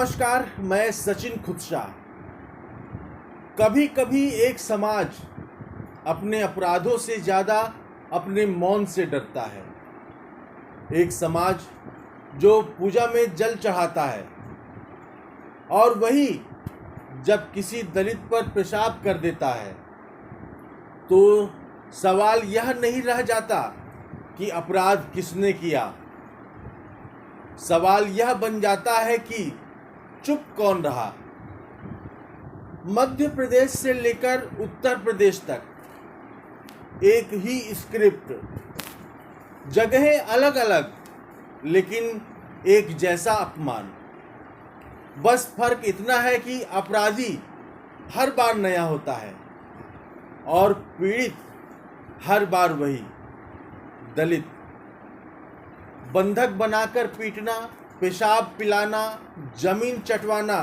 नमस्कार, मैं सचिन खुदशा। कभी कभी एक समाज अपने अपराधों से ज़्यादा अपने मौन से डरता है। एक समाज जो पूजा में जल चढ़ाता है और वही जब किसी दलित पर पेशाब कर देता है तो सवाल यह नहीं रह जाता कि अपराध किसने किया। सवाल यह बन जाता है कि चुप कौन रहा। मध्य प्रदेश से लेकर उत्तर प्रदेश तक एक ही स्क्रिप्ट, जगहें अलग अलग लेकिन एक जैसा अपमान। बस फर्क इतना है कि अपराधी हर बार नया होता है और पीड़ित हर बार वही दलित। बंधक बनाकर पीटना, पेशाब पिलाना, जमीन चटवाना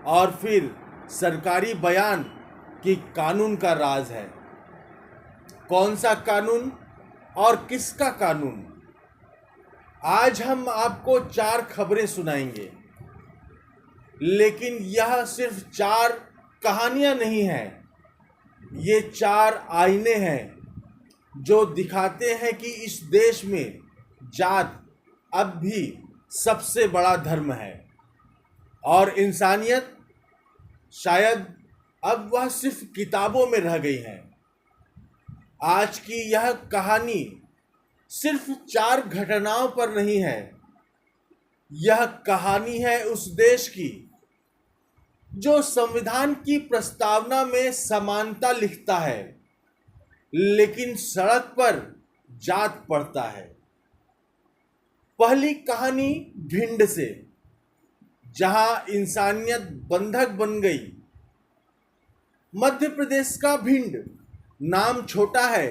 और फिर सरकारी बयान कि कानून का राज है। कौन सा कानून और किसका कानून? आज हम आपको 4 खबरें सुनाएंगे, लेकिन यह सिर्फ 4 कहानियां नहीं हैं। ये 4 आईने हैं जो दिखाते हैं कि इस देश में जात अब भी सबसे बड़ा धर्म है और इंसानियत शायद अब वह सिर्फ किताबों में रह गई है। आज की यह कहानी सिर्फ 4 घटनाओं पर नहीं है। यह कहानी है उस देश की जो संविधान की प्रस्तावना में समानता लिखता है लेकिन सड़क पर जात पढ़ता है। पहली कहानी भिंड से, जहां इंसानियत बंधक बन गई। मध्य प्रदेश का भिंड नाम छोटा है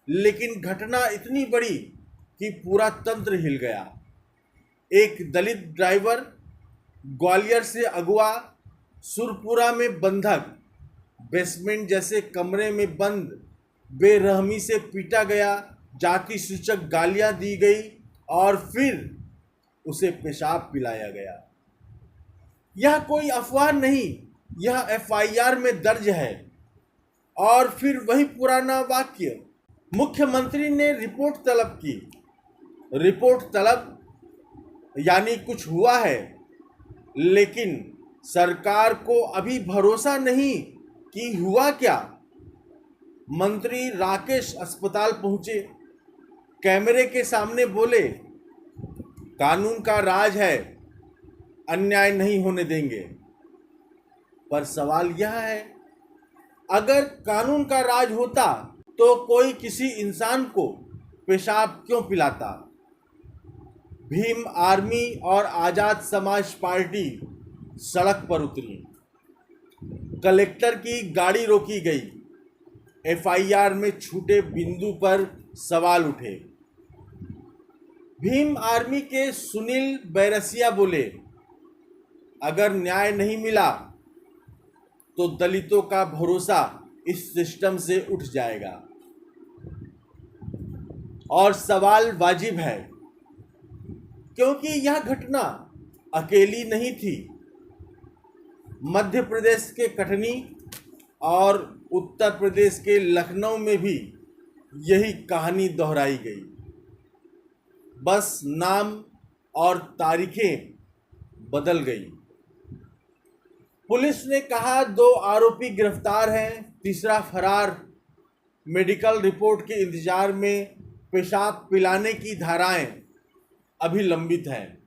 लेकिन घटना इतनी बड़ी कि पूरा तंत्र हिल गया। एक दलित ड्राइवर ग्वालियर से अगवा, सुरपुरा में बंधक, बेसमेंट जैसे कमरे में बंद, बेरहमी से पीटा गया, जाति सूचक गालियां दी गई और फिर उसे पेशाब पिलाया गया। यह कोई अफवाह नहीं, यह एफआईआर में दर्ज है। और फिर वही पुराना वाक्य, मुख्यमंत्री ने रिपोर्ट तलब की। रिपोर्ट तलब यानी कुछ हुआ है, लेकिन सरकार को अभी भरोसा नहीं कि हुआ क्या। मंत्री राकेश अस्पताल पहुंचे, कैमरे के सामने बोले, कानून का राज है, अन्याय नहीं होने देंगे। पर सवाल यह है, अगर कानून का राज होता तो कोई किसी इंसान को पेशाब क्यों पिलाता? भीम आर्मी और आजाद समाज पार्टी सड़क पर उतरी, कलेक्टर की गाड़ी रोकी गई, एफआईआर में छूटे बिंदु पर सवाल उठे। भीम आर्मी के सुनील बैरसिया बोले, अगर न्याय नहीं मिला तो दलितों का भरोसा इस सिस्टम से उठ जाएगा। और सवाल वाजिब है, क्योंकि यह घटना अकेली नहीं थी। मध्य प्रदेश के कटनी और उत्तर प्रदेश के लखनऊ में भी यही कहानी दोहराई गई। बस नाम और तारीखें बदल गई। पुलिस ने कहा 2 आरोपी गिरफ्तार हैं, तीसरा फरार। मेडिकल रिपोर्ट के इंतजार में पेशाब पिलाने की धाराएं अभी लंबित हैं।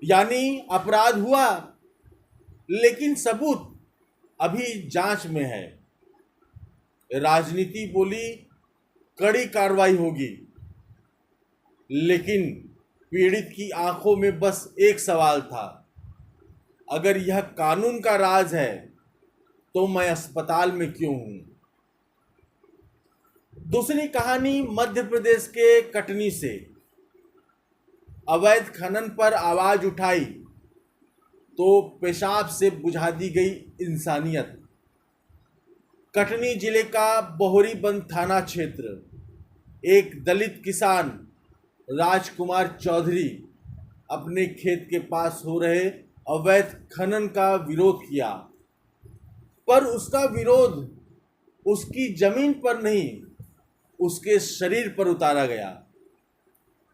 यानी अपराध हुआ लेकिन सबूत अभी जांच में है। राजनीति बोली कड़ी कार्रवाई होगी, लेकिन पीड़ित की आंखों में बस एक सवाल था, अगर यह कानून का राज है तो मैं अस्पताल में क्यों हूं? दूसरी कहानी मध्य प्रदेश के कटनी से। अवैध खनन पर आवाज उठाई तो पेशाब से बुझा दी गई इंसानियत। कटनी जिले का बोहरीबंद थाना क्षेत्र, एक दलित किसान राजकुमार चौधरी अपने खेत के पास हो रहे अवैध खनन का विरोध किया, पर उसका विरोध उसकी जमीन पर नहीं, उसके शरीर पर उतारा गया।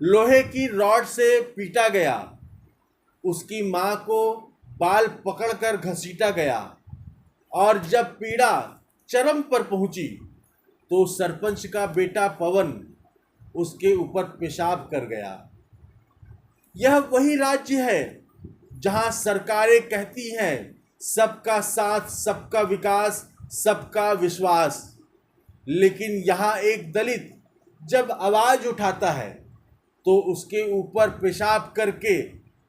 लोहे की रॉड से पीटा गया, उसकी मां को बाल पकड़कर घसीटा गया, और जब पीड़ा चरम पर पहुंची तो सरपंच का बेटा पवन उसके ऊपर पेशाब कर गया। यह वही राज्य है जहां सरकारें कहती हैं सबका साथ, सबका विकास, सबका विश्वास, लेकिन यहाँ एक दलित जब आवाज उठाता है तो उसके ऊपर पेशाब करके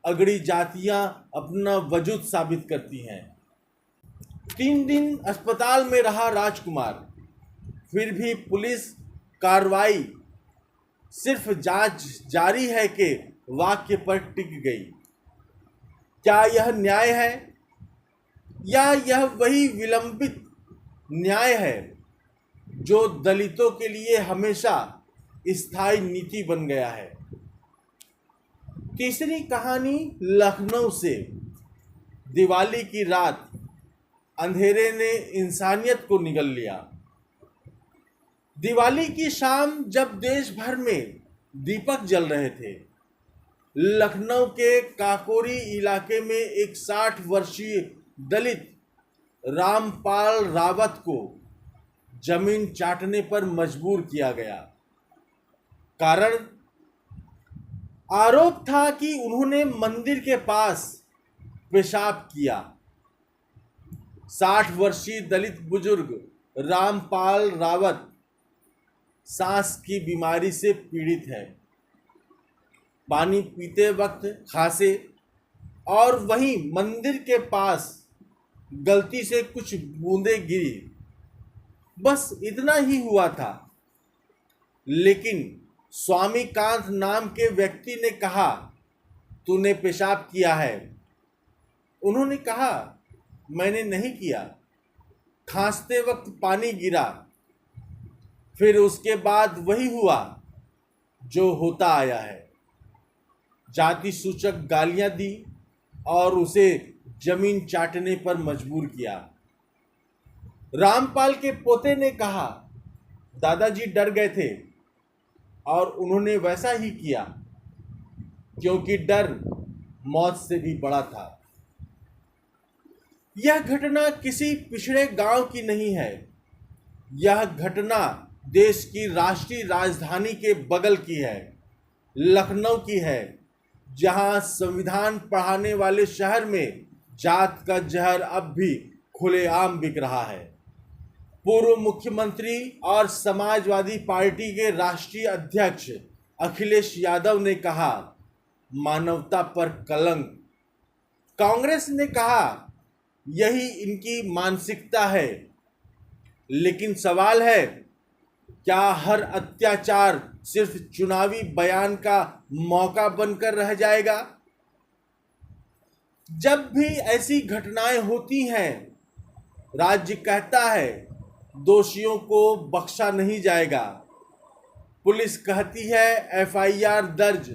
अगड़ी जातियां अपना वजूद साबित करती हैं। 3 दिन अस्पताल में रहा राजकुमार, फिर भी पुलिस कार्रवाई सिर्फ जांच जारी है के वाक्य पर टिक गई। क्या यह न्याय है, या यह वही विलंबित न्याय है जो दलितों के लिए हमेशा स्थायी नीति बन गया है? तीसरी कहानी लखनऊ से। दिवाली की रात अंधेरे ने इंसानियत को निगल लिया। दिवाली की शाम जब देश भर में दीपक जल रहे थे, लखनऊ के काकोरी इलाके में एक 60 वर्षीय दलित रामपाल रावत को जमीन चाटने पर मजबूर किया गया। कारण, आरोप था कि उन्होंने मंदिर के पास पेशाब किया। 60 वर्षीय दलित बुजुर्ग रामपाल रावत सांस की बीमारी से पीड़ित है। पानी पीते वक्त खांसे, और वहीं मंदिर के पास गलती से कुछ बूंदें गिरी, बस इतना ही हुआ था। लेकिन स्वामी कांत नाम के व्यक्ति ने कहा, तूने पेशाब किया है। उन्होंने कहा, मैंने नहीं किया। खांसते वक्त पानी गिरा। फिर उसके बाद वही हुआ जो होता आया है। जाति सूचक गालियां दी और उसे जमीन चाटने पर मजबूर किया। रामपाल के पोते ने कहा, दादाजी डर गए थे और उन्होंने वैसा ही किया, क्योंकि डर मौत से भी बड़ा था। यह घटना किसी पिछड़े गांव की नहीं है। यह घटना देश की राष्ट्रीय राजधानी के बगल की है, लखनऊ की है, जहां संविधान पढ़ाने वाले शहर में जात का जहर अब भी खुलेआम बिक रहा है। पूर्व मुख्यमंत्री और समाजवादी पार्टी के राष्ट्रीय अध्यक्ष अखिलेश यादव ने कहा, मानवता पर कलंक। कांग्रेस ने कहा, यही इनकी मानसिकता है। लेकिन सवाल है, क्या हर अत्याचार सिर्फ चुनावी बयान का मौका बनकर रह जाएगा? जब भी ऐसी घटनाएं होती हैं, राज्य कहता है दोषियों को बख्शा नहीं जाएगा। पुलिस कहती है एफआईआर दर्ज,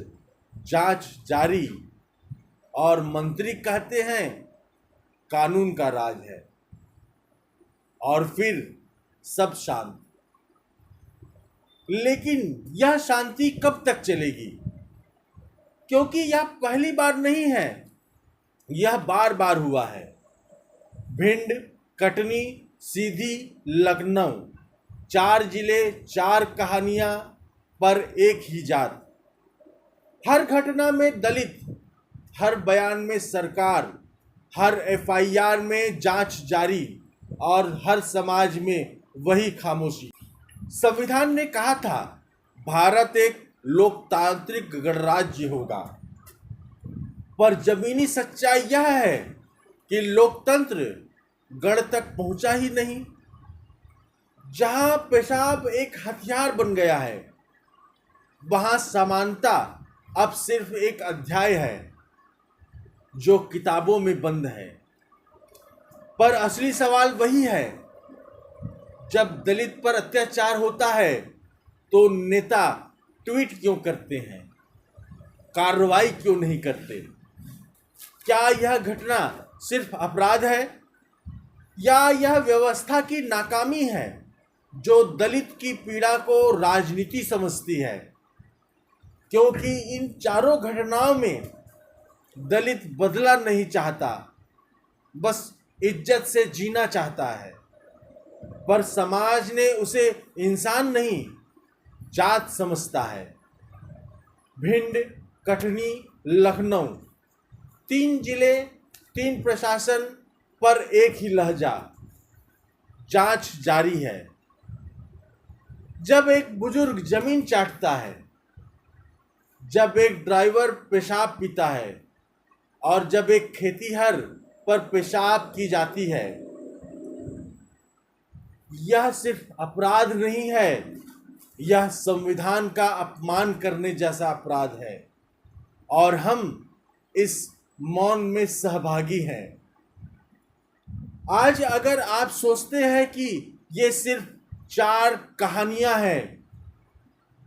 जांच जारी, और मंत्री कहते हैं कानून का राज है। और फिर सब शांत। लेकिन यह शांति कब तक चलेगी? क्योंकि यह पहली बार नहीं है, यह बार बार हुआ है। भिंड, कटनी, सीधी, लखनऊ, 4 जिले, 4 कहानियां पर एक ही जात। हर घटना में दलित, हर बयान में सरकार, हर एफआईआर में जांच जारी, और हर समाज में वही खामोशी। संविधान ने कहा था भारत एक लोकतांत्रिक गणराज्य होगा, पर जमीनी सच्चाई यह है कि लोकतंत्र गण तक पहुंचा ही नहीं। जहां पेशाब एक हथियार बन गया है, वहां समानता अब सिर्फ एक अध्याय है जो किताबों में बंद है। पर असली सवाल वही है, जब दलित पर अत्याचार होता है तो नेता ट्वीट क्यों करते हैं, कार्रवाई क्यों नहीं करते? क्या यह घटना सिर्फ अपराध है या यह व्यवस्था की नाकामी है जो दलित की पीड़ा को राजनीति समझती है? क्योंकि इन चारों घटनाओं में दलित बदला नहीं चाहता, बस इज्जत से जीना चाहता है, पर समाज ने उसे इंसान नहीं जात समझता है। भिंड, कटनी, लखनऊ, 3 जिले, 3 प्रशासन पर एक ही लहजा। जांच जारी है। जब एक बुजुर्ग जमीन चाटता है, जब एक ड्राइवर पेशाब पीता है और जब एक खेतीहर पर पेशाब की जाती है, यह सिर्फ अपराध नहीं है, यह संविधान का अपमान करने जैसा अपराध है और हम इस मौन में सहभागी हैं। आज अगर आप सोचते हैं कि ये सिर्फ 4 कहानियां हैं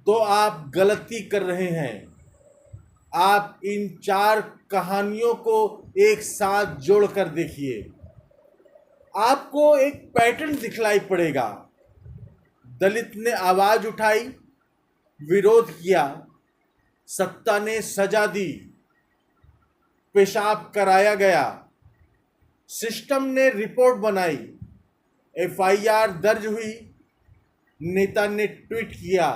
तो आप गलती कर रहे हैं। आप इन 4 कहानियों को एक साथ जोड़कर देखिए, आपको एक पैटर्न दिखलाई पड़ेगा। दलित ने आवाज उठाई, विरोध किया, सत्ता ने सजा दी, पेशाब कराया गया, सिस्टम ने रिपोर्ट बनाई, FIR दर्ज हुई, नेता ने ट्वीट किया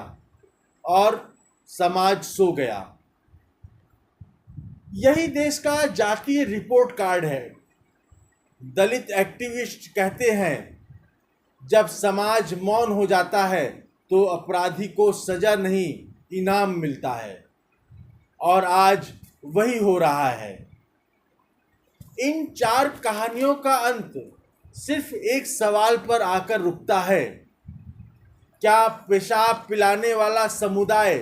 और समाज सो गया। यही देश का जातीय रिपोर्ट कार्ड है। दलित एक्टिविस्ट कहते हैं, जब समाज मौन हो जाता है तो अपराधी को सजा नहीं इनाम मिलता है, और आज वही हो रहा है। इन 4 कहानियों का अंत सिर्फ एक सवाल पर आकर रुकता है, क्या पेशाब पिलाने वाला समुदाय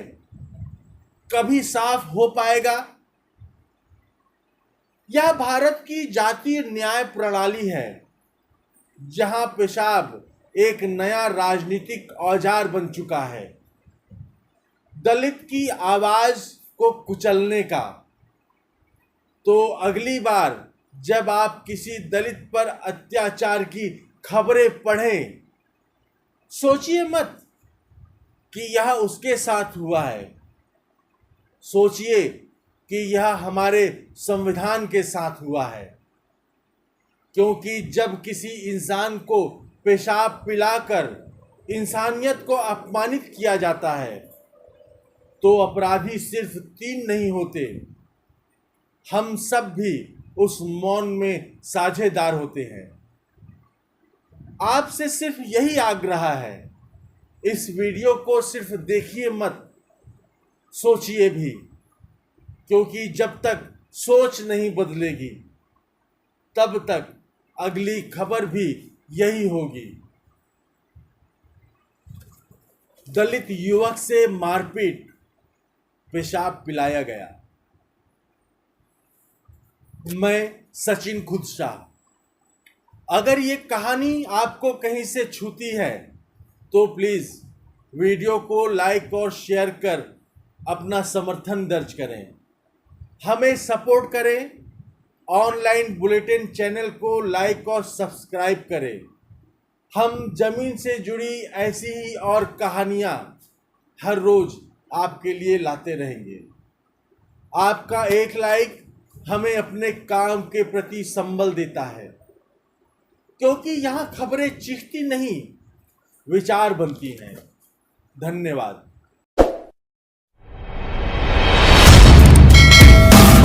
कभी साफ हो पाएगा? यह भारत की जातीय न्याय प्रणाली है, जहां पेशाब एक नया राजनीतिक औजार बन चुका है, दलित की आवाज को कुचलने का। तो अगली बार जब आप किसी दलित पर अत्याचार की खबरें पढ़ें, सोचिए मत कि यह उसके साथ हुआ है, सोचिए कि यह हमारे संविधान के साथ हुआ है। क्योंकि जब किसी इंसान को पेशाब पिलाकर इंसानियत को अपमानित किया जाता है तो अपराधी सिर्फ 3 नहीं होते, हम सब भी उस मौन में साझेदार होते हैं। आपसे सिर्फ यही आग्रह है, इस वीडियो को सिर्फ देखिए मत, सोचिए भी, क्योंकि जब तक सोच नहीं बदलेगी तब तक अगली खबर भी यही होगी। दलित युवक से मारपीट, पेशाब पिलाया गया। मैं सचिन खुदशाह। अगर ये कहानी आपको कहीं से छूती है तो प्लीज़ वीडियो को लाइक और शेयर कर अपना समर्थन दर्ज करें, हमें सपोर्ट करें। ऑनलाइन बुलेटिन चैनल को लाइक और सब्सक्राइब करें। हम ज़मीन से जुड़ी ऐसी ही और कहानियाँ हर रोज़ आपके लिए लाते रहेंगे। आपका एक लाइक हमें अपने काम के प्रति संबल देता है, क्योंकि यहाँ खबरें चीखती नहीं, विचार बनती हैं। धन्यवाद।